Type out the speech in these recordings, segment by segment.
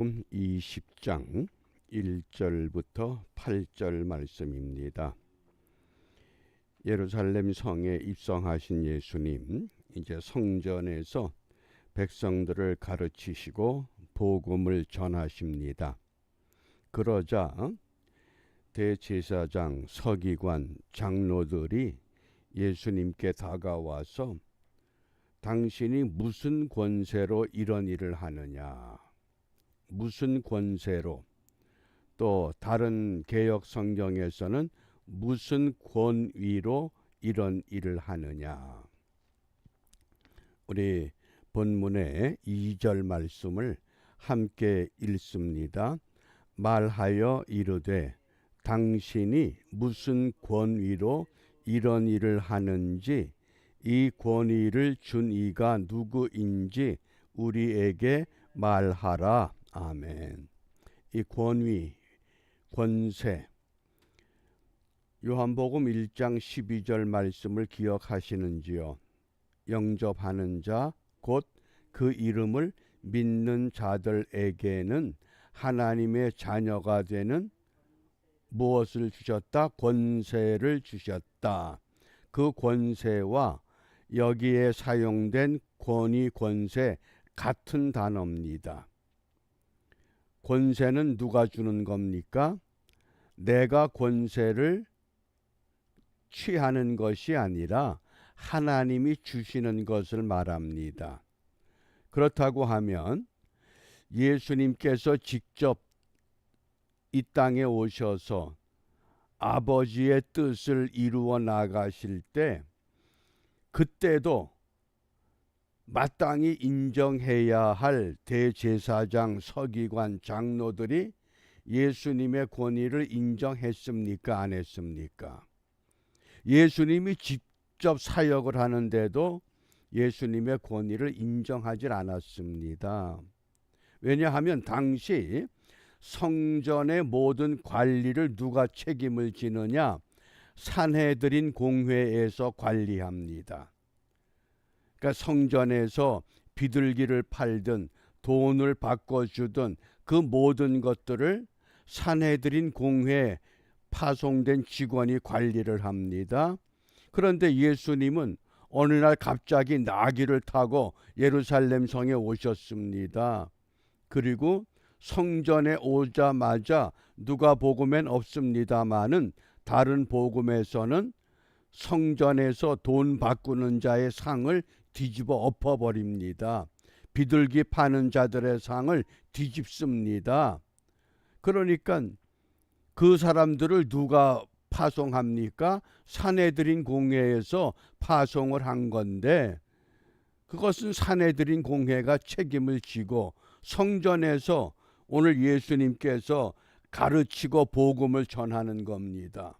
20장 1절부터 8절 말씀입니다. 예루살렘 성에 입성하신 예수님, 이제 성전에서 백성들을 가르치시고 복음을 전하십니다. 그러자 대제사장, 서기관, 장로들이 예수님께 다가와서 당신이 무슨 권세로 이런 일을 하느냐, 무슨 권세로, 또 다른 개역 성경에서는 무슨 권위로 이런 일을 하느냐. 우리 본문의 2절 말씀을 함께 읽습니다. 말하여 이르되 당신이 무슨 권위로 이런 일을 하는지, 이 권위를 준 이가 누구인지 우리에게 말하라. 아멘. 이 권위, 권세, 요한복음 1장 12절 말씀을 기억하시는지요? 영접하는 자, 곧 그 이름을 믿는 자들에게는 하나님의 자녀가 되는 무엇을 주셨다? 권세를 주셨다. 그 권세와 여기에 사용된 권위, 권세 같은 단어입니다. 권세는 누가 주는 겁니까? 내가 권세를 취하는 것이 아니라 하나님이 주시는 것을 말합니다. 그렇다고 하면 예수님께서 직접 이 땅에 오셔서 아버지의 뜻을 이루어 나가실 때, 그때도 마땅히 인정해야 할 대제사장, 서기관, 장로들이 예수님의 권위를 인정했습니까? 안 했습니까? 예수님이 직접 사역을 하는데도 예수님의 권위를 인정하지 않았습니다. 왜냐하면 당시 성전의 모든 관리를 누가 책임을 지느냐? 산헤드린 공회에서 관리합니다. 그러니까 성전에서 비둘기를 팔든 돈을 바꿔주든 그 모든 것들을 산헤드린 공회에 파송된 직원이 관리를 합니다. 그런데 예수님은 어느 날 갑자기 나귀를 타고 예루살렘 성에 오셨습니다. 그리고 성전에 오자마자 누가복음엔 없습니다마는 다른 복음에서는 성전에서 돈 바꾸는 자의 상을 뒤집어 엎어버립니다. 비둘기 파는 자들의 상을 뒤집습니다. 그러니까 그 사람들을 누가 파송합니까? 산헤드린 공회에서 파송을 한 건데, 그것은 산헤드린 공회가 책임을 지고 성전에서 오늘 예수님께서 가르치고 복음을 전하는 겁니다.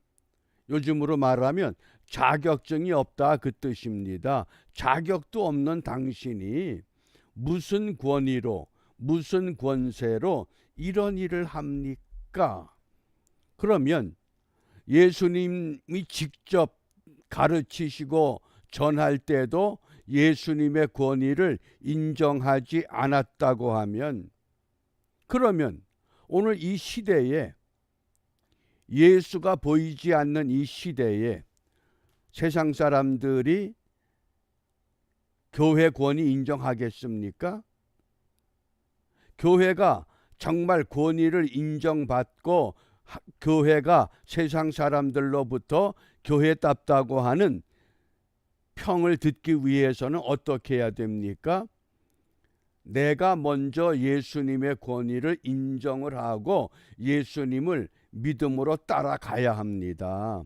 요즘으로 말하면 자격증이 없다, 그 뜻입니다. 자격도 없는 당신이 무슨 권위로, 무슨 권세로 이런 일을 합니까? 그러면 예수님이 직접 가르치시고 전할 때도 예수님의 권위를 인정하지 않았다고 하면, 그러면 오늘 이 시대에, 예수가 보이지 않는 이 시대에 세상 사람들이 교회 권위 인정하겠습니까? 교회가 정말 권위를 인정받고 교회가 세상 사람들로부터 교회답다고 하는 평을 듣기 위해서는 어떻게 해야 됩니까? 내가 먼저 예수님의 권위를 인정을 하고 예수님을 믿음으로 따라가야 합니다.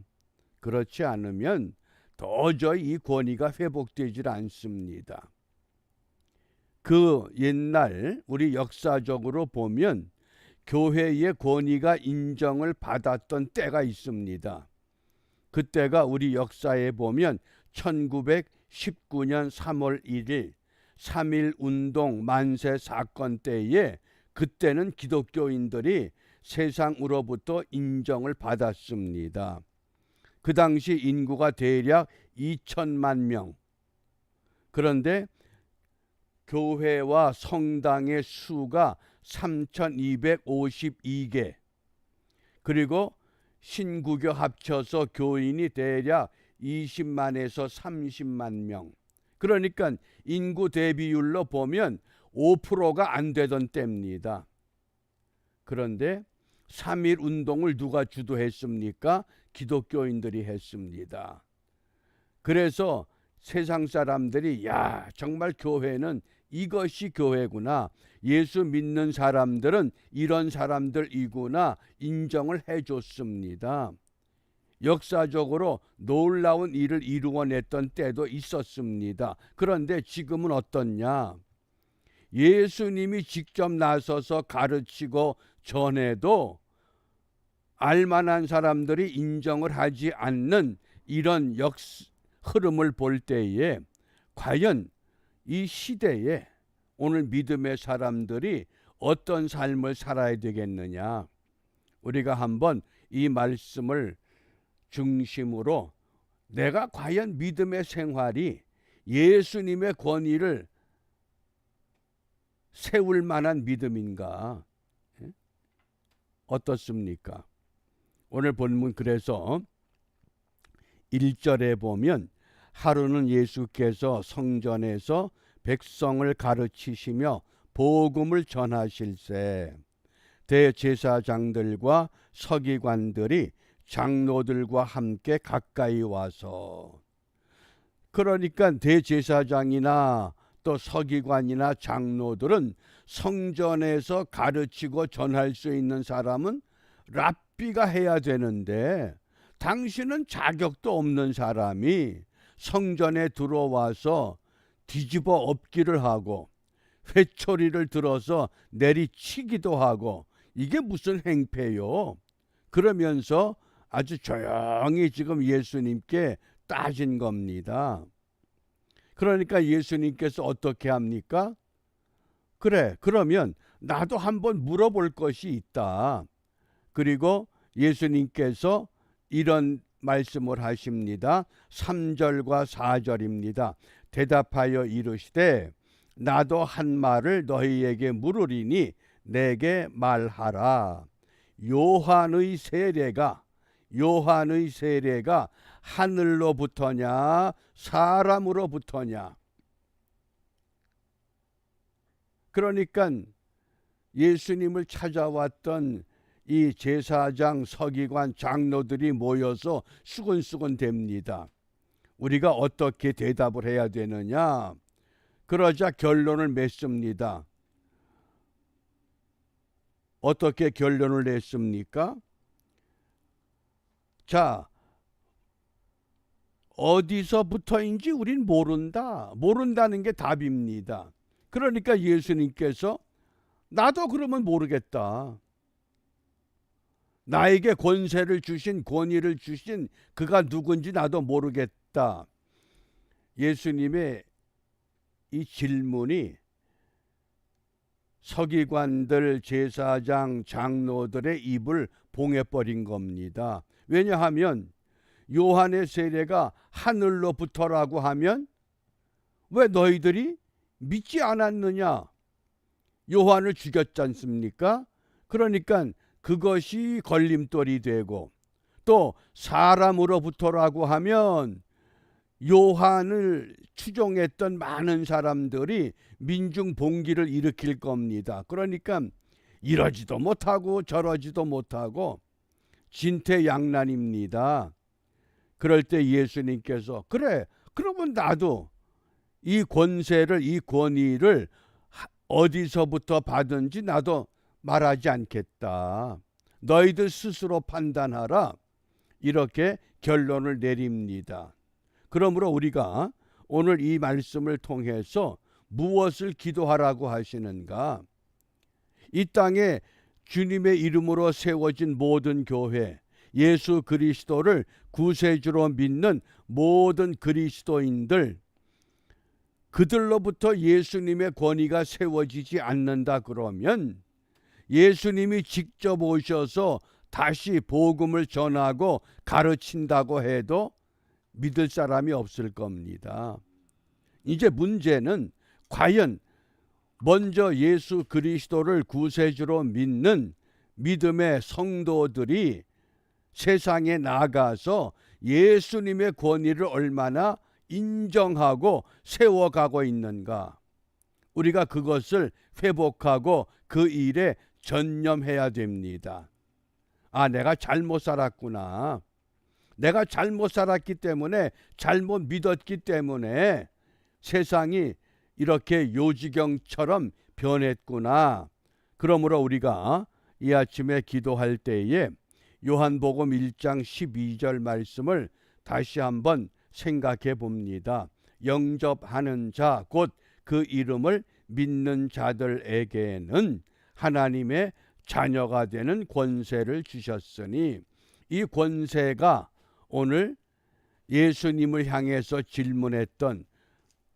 그렇지 않으면 도저히 이 권위가 회복되질 않습니다. 그 옛날 우리 역사적으로 보면 교회의 권위가 인정을 받았던 때가 있습니다. 그때가 우리 역사에 보면 1919년 3월 1일 3.1운동 만세 사건 때에, 그때는 기독교인들이 세상으로부터 인정을 받았습니다. 그 당시 인구가 대략 2천만 명. 그런데 교회와 성당의 수가 3,252개, 그리고 신구교 합쳐서 교인이 대략 20만에서 30만 명. 그러니까 인구 대비율로 보면 5%가 안 되던 때입니다. 그런데 3.1 운동을 누가 주도했습니까? 기독교인들이 했습니다. 그래서 세상 사람들이 야, 정말 교회는 이것이 교회구나, 예수 믿는 사람들은 이런 사람들이구나 인정을 해줬습니다. 역사적으로 놀라운 일을 이루어냈던 때도 있었습니다. 그런데 지금은 어떻냐? 예수님이 직접 나서서 가르치고 전해도 알만한 사람들이 인정을 하지 않는 이런 흐름을 볼 때에 과연 이 시대에 오늘 믿음의 사람들이 어떤 삶을 살아야 되겠느냐? 우리가 한번 이 말씀을 중심으로 내가 과연 믿음의 생활이 예수님의 권위를 세울 만한 믿음인가? 어떻습니까? 오늘 본문 그래서 1절에 보면 하루는 예수께서 성전에서 백성을 가르치시며 복음을 전하실세 대제사장들과 서기관들이 장로들과 함께 가까이 와서, 그러니까 대제사장이나 또 서기관이나 장로들은 성전에서 가르치고 전할 수 있는 사람은 랍비가 해야 되는데 당신은 자격도 없는 사람이 성전에 들어와서 뒤집어 엎기를 하고 회초리를 들어서 내리치기도 하고 이게 무슨 행패요? 그러면서 아주 조용히 지금 예수님께 따진 겁니다. 그러니까 예수님께서 어떻게 합니까? 그래, 그러면 나도 한번 물어볼 것이 있다. 그리고 예수님께서 이런 말씀을 하십니다. 3절과 4절입니다. 대답하여 이르시되 나도 한 말을 너희에게 물으리니 내게 말하라. 요한의 세례가 하늘로부터냐 사람으로부터냐? 그러니까 예수님을 찾아왔던 이 제사장, 서기관, 장로들이 모여서 수근수근 됩니다. 우리가 어떻게 대답을 해야 되느냐? 그러자 결론을 맺습니다. 어떻게 결론을 냈습니까? 자, 어디서부터인지 우린 모른다. 모른다는 게 답입니다. 그러니까 예수님께서 나도 그러면 모르겠다. 나에게 권세를 주신, 권위를 주신 그가 누군지 나도 모르겠다. 예수님의 이 질문이 서기관들, 제사장, 장로들의 입을 봉해버린 겁니다. 왜냐하면 요한의 세례가 하늘로부터라고 하면 왜 너희들이 믿지 않았느냐? 요한을 죽였지 않습니까? 그러니까 그것이 걸림돌이 되고, 또 사람으로부터라고 하면 요한을 추종했던 많은 사람들이 민중 봉기를 일으킬 겁니다. 그러니까 이러지도 못하고 저러지도 못하고 진퇴양난입니다. 그럴 때 예수님께서 그래, 그러면 나도 이 권세를, 이 권위를 어디서부터 받은지 나도 말하지 않겠다. 너희들 스스로 판단하라. 이렇게 결론을 내립니다. 그러므로 우리가 오늘 이 말씀을 통해서 무엇을 기도하라고 하시는가? 이 땅에 주님의 이름으로 세워진 모든 교회, 예수 그리스도를 구세주로 믿는 모든 그리스도인들, 그들로부터 예수님의 권위가 세워지지 않는다 그러면 예수님이 직접 오셔서 다시 복음을 전하고 가르친다고 해도 믿을 사람이 없을 겁니다. 이제 문제는 과연 먼저 예수 그리스도를 구세주로 믿는 믿음의 성도들이 세상에 나가서 예수님의 권위를 얼마나 인정하고 세워가고 있는가. 우리가 그것을 회복하고 그 일에 전념해야 됩니다. 아, 내가 잘못 살았구나. 내가 잘못 살았기 때문에, 잘못 믿었기 때문에 세상이 이렇게 요지경처럼 변했구나. 그러므로 우리가 이 아침에 기도할 때에 요한복음 1장 12절 말씀을 다시 한번 생각해 봅니다. 영접하는 자, 곧 그 이름을 믿는 자들에게는 하나님의 자녀가 되는 권세를 주셨으니, 이 권세가 오늘 예수님을 향해서 질문했던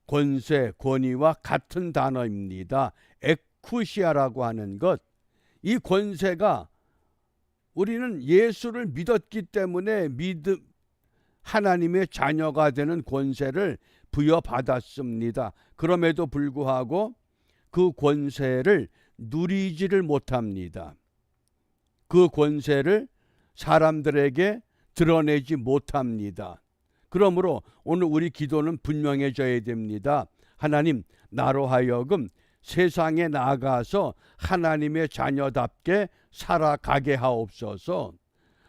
권세, 권위와 같은 단어입니다. 에쿠시아라고 하는 것. 이 권세가 우리는 예수를 믿었기 때문에 하나님의 자녀가 되는 권세를 부여받았습니다. 그럼에도 불구하고 그 권세를 누리지를 못합니다. 그 권세를 사람들에게 드러내지 못합니다. 그러므로 오늘 우리 기도는 분명해져야 됩니다. 하나님, 나로 하여금 세상에 나가서 하나님의 자녀답게 살아가게 하옵소서.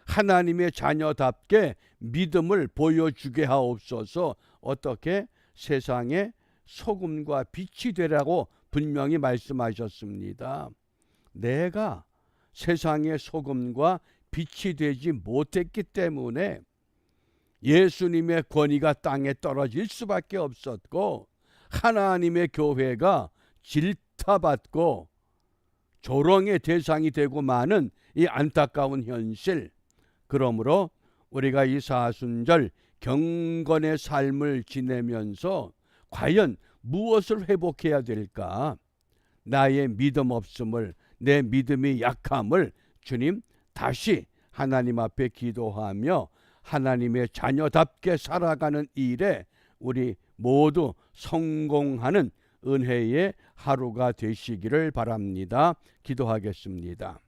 하나님의 자녀답게 믿음을 보여주게 하옵소서. 어떻게? 세상에 소금과 빛이 되라고 분명히 말씀하셨습니다. 내가 세상의 소금과 빛이 되지 못했기 때문에 예수님의 권위가 땅에 떨어질 수밖에 없었고, 하나님의 교회가 질타받고 조롱의 대상이 되고 마는 이 안타까운 현실. 그러므로 우리가 이 사순절 경건의 삶을 지내면서 과연 무엇을 회복해야 될까? 나의 믿음 없음을, 내 믿음의 약함을 주님 다시 하나님 앞에 기도하며 하나님의 자녀답게 살아가는 일에 우리 모두 성공하는 은혜의 하루가 되시기를 바랍니다. 기도하겠습니다.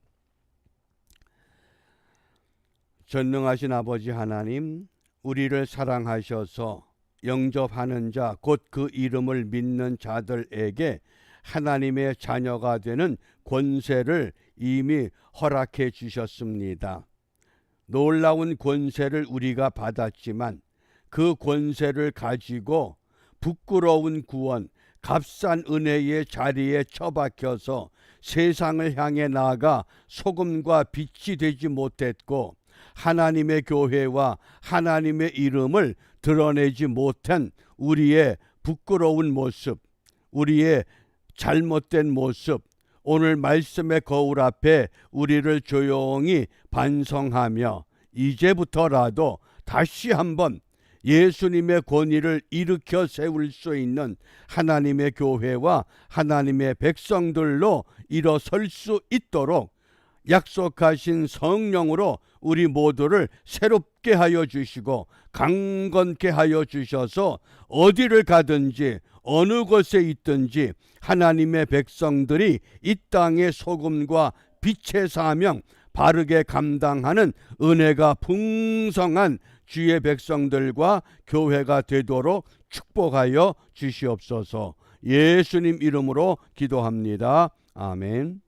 전능하신 아버지 하나님, 우리를 사랑하셔서 영접하는 자, 곧 그 이름을 믿는 자들에게 하나님의 자녀가 되는 권세를 이미 허락해 주셨습니다. 놀라운 권세를 우리가 받았지만 그 권세를 가지고 부끄러운 구원, 값싼 은혜의 자리에 처박혀서 세상을 향해 나아가 소금과 빛이 되지 못했고, 하나님의 교회와 하나님의 이름을 드러내지 못한 우리의 부끄러운 모습, 우리의 잘못된 모습, 오늘 말씀의 거울 앞에 우리를 조용히 반성하며 이제부터라도 다시 한번 예수님의 권위를 일으켜 세울 수 있는 하나님의 교회와 하나님의 백성들로 일어설 수 있도록 약속하신 성령으로 우리 모두를 새롭게 하여 주시고 강건케 하여 주셔서 어디를 가든지 어느 곳에 있든지 하나님의 백성들이 이 땅의 소금과 빛의 사명 바르게 감당하는 은혜가 풍성한 주의 백성들과 교회가 되도록 축복하여 주시옵소서. 예수님 이름으로 기도합니다. 아멘.